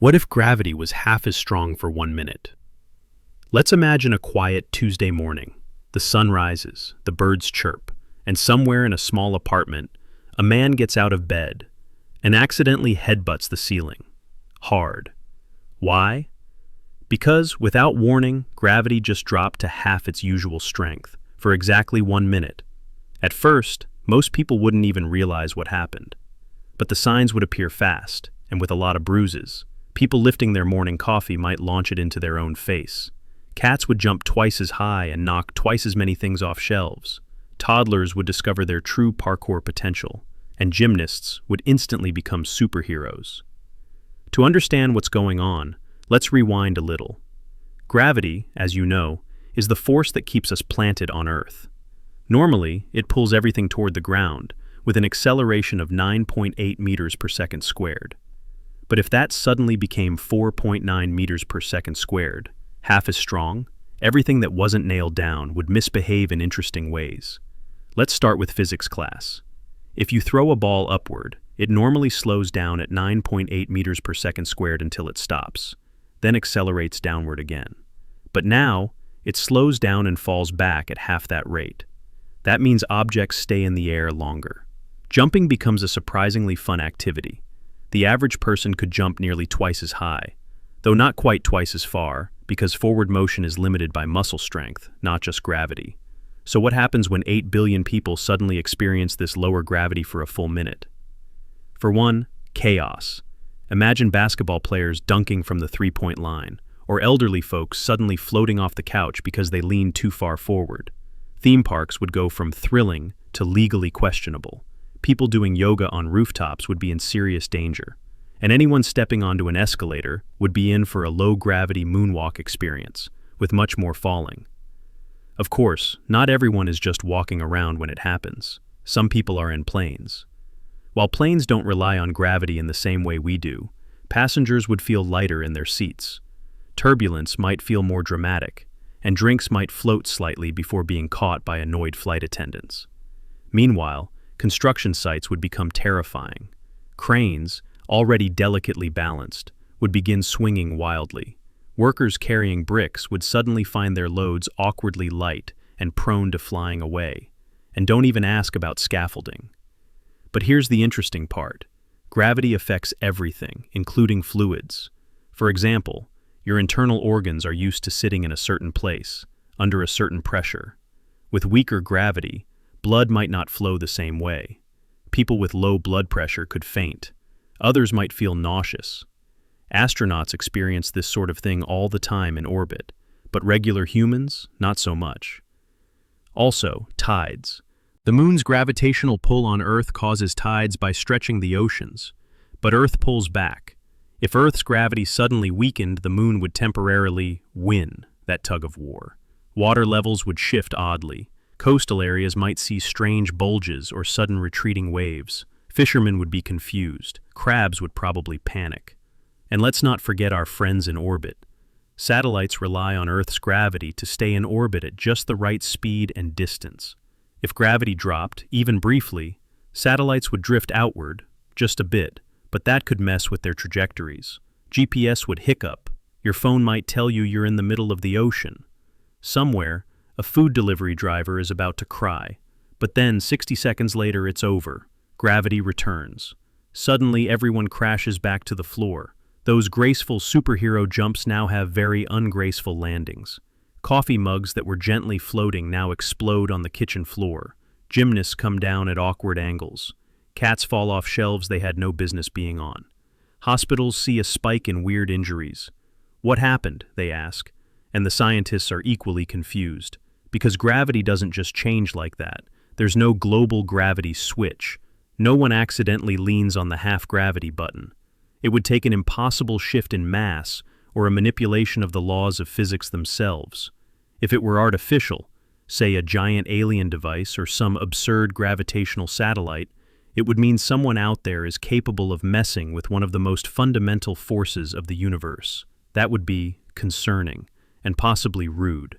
What if gravity was half as strong for 1 minute? Let's imagine a quiet Tuesday morning. The sun rises, the birds chirp, and somewhere in a small apartment, a man gets out of bed and accidentally headbutts the ceiling. Hard. Why? Because, without warning, gravity just dropped to half its usual strength for exactly 1 minute. At first, most people wouldn't even realize what happened. But the signs would appear fast, and with a lot of bruises. People lifting their morning coffee might launch it into their own face. Cats would jump twice as high and knock twice as many things off shelves. Toddlers would discover their true parkour potential, and gymnasts would instantly become superheroes. To understand what's going on, let's rewind a little. Gravity, as you know, is the force that keeps us planted on Earth. Normally, it pulls everything toward the ground, with an acceleration of 9.8 meters per second squared. But if that suddenly became 4.9 meters per second squared, half as strong, everything that wasn't nailed down would misbehave in interesting ways. Let's start with physics class. If you throw a ball upward, it normally slows down at 9.8 meters per second squared until it stops, then accelerates downward again. But now, it slows down and falls back at half that rate. That means objects stay in the air longer. Jumping becomes a surprisingly fun activity. The average person could jump nearly twice as high, though not quite twice as far, because forward motion is limited by muscle strength, not just gravity. So what happens when 8 billion people suddenly experience this lower gravity for a full minute? For one, chaos. Imagine basketball players dunking from the three-point line, or elderly folks suddenly floating off the couch because they leaned too far forward. Theme parks would go from thrilling to legally questionable. People doing yoga on rooftops would be in serious danger, and anyone stepping onto an escalator would be in for a low-gravity moonwalk experience, with much more falling. Of course, not everyone is just walking around when it happens. Some people are in planes. While planes don't rely on gravity in the same way we do, passengers would feel lighter in their seats. Turbulence might feel more dramatic, and drinks might float slightly before being caught by annoyed flight attendants. Meanwhile, construction sites would become terrifying. Cranes, already delicately balanced, would begin swinging wildly. Workers carrying bricks would suddenly find their loads awkwardly light and prone to flying away. And don't even ask about scaffolding. But here's the interesting part. Gravity affects everything, including fluids. For example, your internal organs are used to sitting in a certain place, under a certain pressure. With weaker gravity, blood might not flow the same way. People with low blood pressure could faint. Others might feel nauseous. Astronauts experience this sort of thing all the time in orbit, but regular humans, not so much. Also, tides. The moon's gravitational pull on Earth causes tides by stretching the oceans, but Earth pulls back. If Earth's gravity suddenly weakened, the moon would temporarily win that tug of war. Water levels would shift oddly. Coastal areas might see strange bulges or sudden retreating waves. Fishermen would be confused. Crabs would probably panic. And let's not forget our friends in orbit. Satellites rely on Earth's gravity to stay in orbit at just the right speed and distance. If gravity dropped, even briefly, satellites would drift outward, just a bit, but that could mess with their trajectories. GPS would hiccup. Your phone might tell you you're in the middle of the ocean. Somewhere, a food delivery driver is about to cry, but then 60 seconds later it's over. Gravity returns. Suddenly everyone crashes back to the floor. Those graceful superhero jumps now have very ungraceful landings. Coffee mugs that were gently floating now explode on the kitchen floor. Gymnasts come down at awkward angles. Cats fall off shelves they had no business being on. Hospitals see a spike in weird injuries. What happened, they ask, and the scientists are equally confused. Because gravity doesn't just change like that. There's no global gravity switch. No one accidentally leans on the half-gravity button. It would take an impossible shift in mass or a manipulation of the laws of physics themselves. If it were artificial, say a giant alien device or some absurd gravitational satellite, it would mean someone out there is capable of messing with one of the most fundamental forces of the universe. That would be concerning and possibly rude.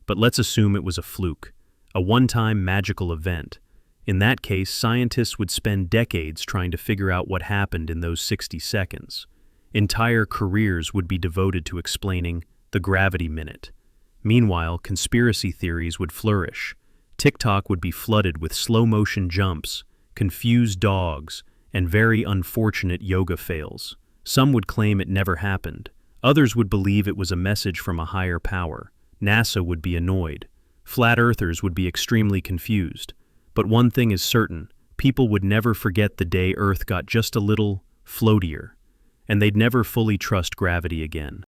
But let's assume it was a fluke, a one-time magical event. In that case, scientists would spend decades trying to figure out what happened in those 60 seconds. Entire careers would be devoted to explaining the gravity minute. Meanwhile, conspiracy theories would flourish. TikTok would be flooded with slow-motion jumps, confused dogs, and very unfortunate yoga fails. Some would claim it never happened. Others would believe it was a message from a higher power. NASA would be annoyed. Flat earthers would be extremely confused. But one thing is certain, people would never forget the day Earth got just a little floatier, and they'd never fully trust gravity again.